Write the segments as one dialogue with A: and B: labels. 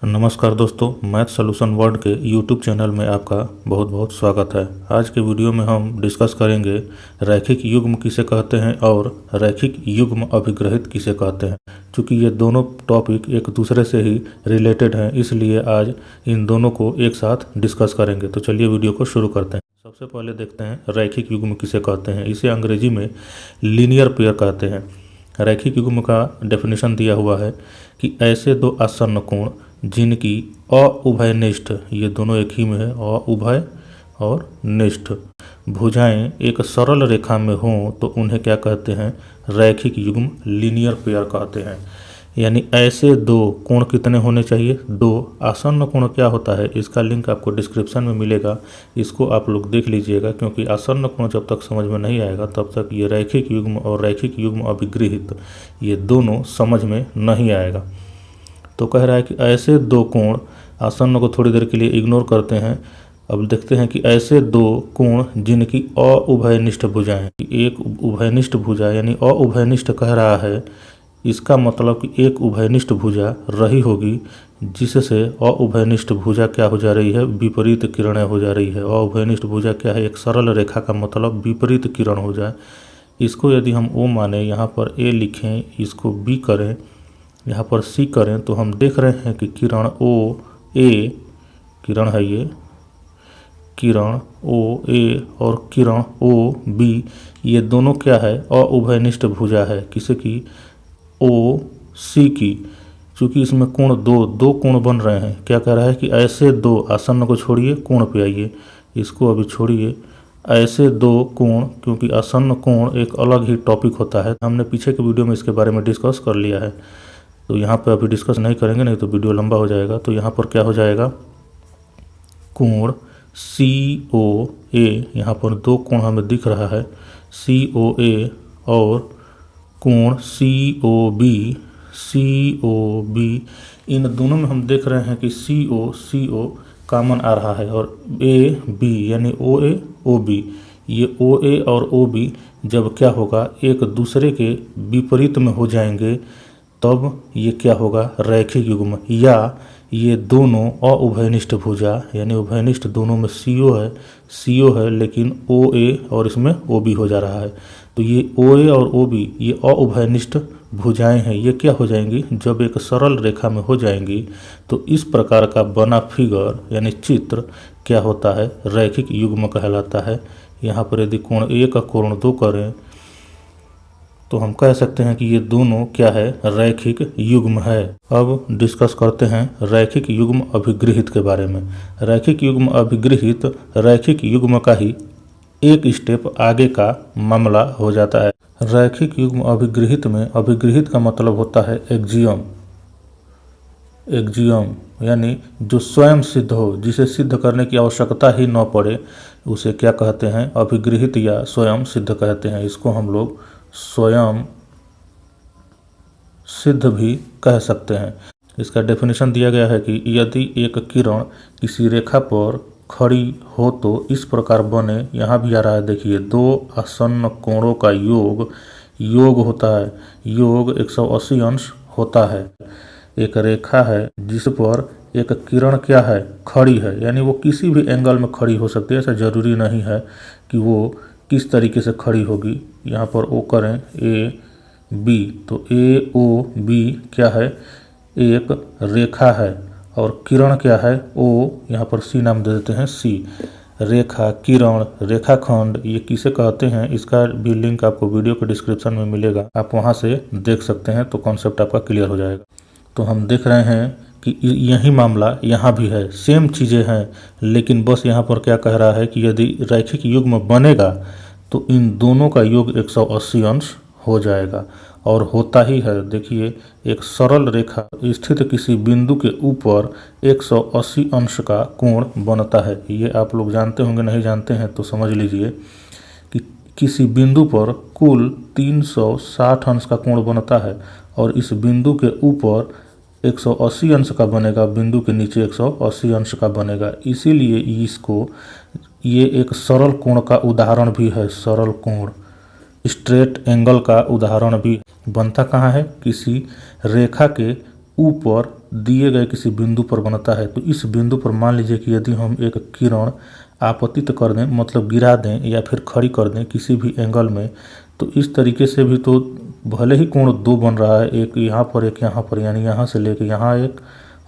A: नमस्कार दोस्तों, math solution world के यूट्यूब चैनल में आपका बहुत बहुत स्वागत है। आज के वीडियो में हम डिस्कस करेंगे रैखिक युग्म किसे कहते हैं और रैखिक युग्म अभिग्रहित किसे कहते हैं। क्योंकि ये दोनों टॉपिक एक दूसरे से ही रिलेटेड हैं, इसलिए आज इन दोनों को एक साथ डिस्कस करेंगे। तो चलिए वीडियो को शुरू करते हैं। सबसे पहले देखते हैं रैखिक युग्म किसे कहते हैं। इसे अंग्रेजी में लीनियर पेयर कहते हैं। रैखिक युग्म का डेफिनेशन दिया हुआ है कि ऐसे दो आसन्न कोण जिनकी अउभयनिष्ठ, ये दोनों एक ही में है, अउभय और निष्ठ भुजाएं एक सरल रेखा में हों तो उन्हें क्या कहते हैं, रैखिक युग्म लीनियर पेयर कहते हैं। यानी ऐसे दो कोण कितने होने चाहिए, दो। आसन्न कोण क्या होता है, इसका लिंक आपको डिस्क्रिप्शन में मिलेगा, इसको आप लोग देख लीजिएगा। क्योंकि आसन्न कोण जब तक समझ में नहीं आएगा तब तक ये रैखिक युग्म और रैखिक युग्म अभिगृहित ये दोनों समझ में नहीं आएगा। तो कह रहा है कि ऐसे दो कोण, आसन्न को थोड़ी देर के लिए इग्नोर करते हैं। अब देखते हैं कि ऐसे दो कोण जिनकी अउभयनिष्ठ भुजाएं, एक उभयनिष्ठ भुजा यानी अउभयनिष्ठ कह रहा है, इसका मतलब कि एक उभयनिष्ठ भुजा रही होगी जिससे अउभयनिष्ठ भुजा क्या हो जा रही है, विपरीत किरणें हो जा रही है। अउभयनिष्ठ भुजा क्या है, एक सरल रेखा का मतलब विपरीत किरण हो जाए। इसको यदि हम ओ माने, यहाँ पर ए लिखें, इसको बी करें, यहाँ पर सी करें, तो हम देख रहे हैं कि किरण ओ ए, किरण है ये, किरण ओ ए और किरण ओ बी, ये दोनों क्या है, अउभयनिष्ठ भुजा है। किसे की, ओ सी की। चूँकि इसमें कोण दो कोण बन रहे हैं। क्या कह रहा है कि ऐसे दो, आसन्न को छोड़िए, कोण पे आइए, इसको अभी छोड़िए। ऐसे दो कोण, क्योंकि आसन्न कोण एक अलग ही टॉपिक होता है, हमने पीछे के वीडियो में इसके बारे में डिस्कस कर लिया है, तो यहाँ पे अभी डिस्कस नहीं करेंगे, नहीं तो वीडियो लंबा हो जाएगा। तो यहाँ पर क्या हो जाएगा, कोण सी ओ ए, यहाँ पर दो कोण हमें दिख रहा है, सी ओ ए, और कोण सी ओ बी, सी ओ बी। इन दोनों में हम देख रहे हैं कि सी ओ कॉमन आ रहा है, और ए बी यानी ओ ए ओ बी, ये ओ ए और ओ बी जब क्या होगा, एक दूसरे के विपरीत में हो जाएंगे, तब ये क्या होगा, रैखिक युग्म। या ये दोनों अउभयनिष्ठ भुजा, यानी उभयनिष्ठ दोनों में सी ओ है लेकिन ओ ए और इसमें ओ बी हो जा रहा है, तो ये ओ ए और ओ बी ये अउभयनिष्ठ भुजाएं हैं। ये क्या हो जाएंगी, जब एक सरल रेखा में हो जाएंगी तो इस प्रकार का बना फिगर यानी चित्र क्या होता है, रैखिक युग्म कहलाता है। यहाँ पर यदि कोण ए का कोण 2 करें तो हम कह सकते हैं कि ये दोनों क्या है, रैखिक युग्म है। अब डिस्कस करते हैं रैखिक युग्म अभिगृहित के बारे में। रैखिक युग्म अभिगृहित रैखिक युग्म का ही एक स्टेप आगे का मामला हो जाता है। रैखिक युग्म अभिगृहित में अभिगृहित का मतलब होता है एक्जियम, एक्जियम यानी जो स्वयं सिद्ध हो, जिसे सिद्ध करने की आवश्यकता ही न पड़े, उसे क्या कहते हैं, अभिगृहित या स्वयं सिद्ध कहते हैं। इसको हम लोग स्वयं सिद्ध भी कह सकते हैं। इसका डेफिनेशन दिया गया है कि यदि एक किरण किसी रेखा पर खड़ी हो तो इस प्रकार बने, यहाँ भी आ रहा है, देखिए, दो आसन्न कोणों का योग होता है, योग 180 अंश होता है। एक रेखा है जिस पर एक किरण क्या है, खड़ी है, यानी वो किसी भी एंगल में खड़ी हो सकती है, ऐसा जरूरी नहीं है कि वो किस तरीके से खड़ी होगी। यहाँ पर ओ करें, ए बी, तो ए ओ बी क्या है, एक रेखा है, और किरण क्या है, ओ, यहाँ पर सी नाम दे देते हैं, सी। रेखा, किरण, रेखाखंड, ये किसे कहते हैं, इसका भी लिंक आपको वीडियो के डिस्क्रिप्शन में मिलेगा, आप वहाँ से देख सकते हैं, तो कॉन्सेप्ट आपका क्लियर हो जाएगा। तो हम देख रहे हैं कि यही मामला यहाँ भी है, सेम चीज़ें हैं, लेकिन बस यहाँ पर क्या कह रहा है कि यदि रैखिक युग्म बनेगा तो इन दोनों का योग 180 अंश हो जाएगा, और होता ही है। देखिए, एक सरल रेखा स्थित किसी बिंदु के ऊपर 180 अंश का कोण बनता है। ये आप लोग जानते होंगे, नहीं जानते हैं तो समझ लीजिए कि किसी बिंदु पर कुल 360 अंश का कोण बनता है, और इस बिंदु के ऊपर 180 अंश का बनेगा, बिंदु के नीचे 180 अंश का बनेगा। इसीलिए इसको, ये एक सरल कोण का उदाहरण भी है, सरल कोण, स्ट्रेट एंगल का उदाहरण भी। बनता कहाँ है, किसी रेखा के ऊपर दिए गए किसी बिंदु पर बनता है। तो इस बिंदु पर मान लीजिए कि यदि हम एक किरण आपतित कर दें, मतलब गिरा दें या फिर खड़ी कर दें किसी भी एंगल में, तो इस तरीके से भी तो भले ही कोण दो बन रहा है, एक यहाँ पर एक यहाँ पर, यानी यहाँ से लेके यहाँ एक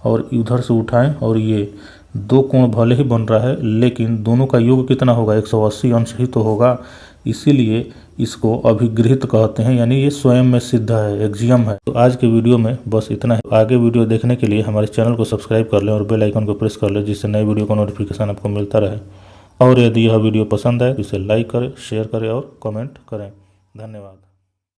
A: और इधर से उठाएं और ये दो कोण भले ही बन रहा है, लेकिन दोनों का योग कितना होगा, 180 अंश ही तो होगा। इसीलिए इसको अभिगृहित कहते हैं, यानी ये स्वयं में सिद्ध है, एक्सियम है। तो आज के वीडियो में बस इतना है। आगे वीडियो देखने के लिए हमारे चैनल को सब्सक्राइब कर लें और बेल आइकन को प्रेस कर लें, जिससे नए वीडियो का नोटिफिकेशन आपको मिलता रहे। और यदि यह वीडियो पसंद आए तो इसे लाइक करें, शेयर करें और कमेंट करें। धन्यवाद।